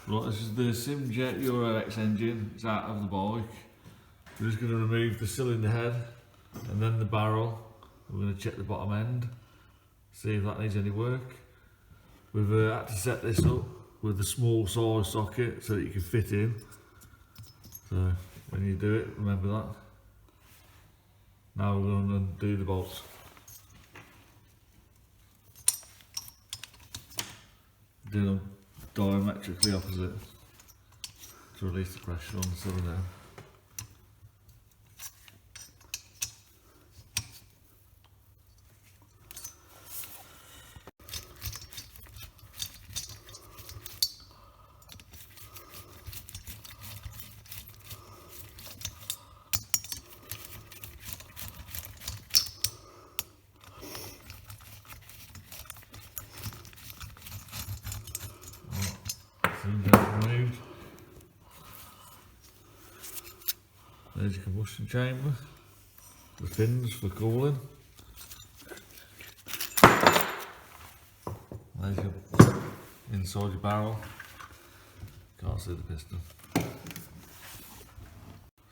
Right, this is the Simjet Euro X engine. It's out of the bike. We're just going to remove the cylinder head and then the barrel. We're going to check the bottom end, see if that needs any work. We've had to set this up with a small size socket so that you can fit in. So when you do it, remember that. Now we're going to undo the bolts. Do them diametrically opposite to release the pressure on the cylinder. Removed. There's your combustion chamber, the fins for cooling. There's your inside your barrel. Can't see the piston.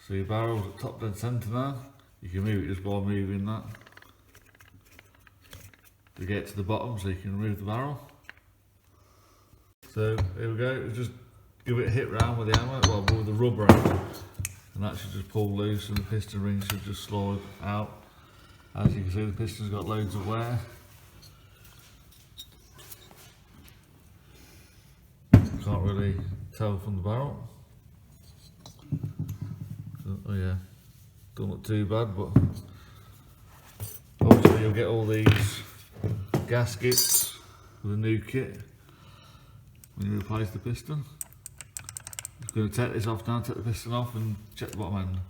So your barrel's at top dead centre now. You can move it just by moving that to get to the bottom so you can remove the barrel. So here we go, just give it a hit round with the hammer, well with the rubber hammer, and that should just pull loose and the piston ring should just slide out. As you can see, the piston's got loads of wear. Can't really tell from the barrel. So, oh yeah, don't look too bad, but obviously you'll get all these gaskets with a new kit when you replace the piston. Just going to take this off now, take the piston off and check the bottom end.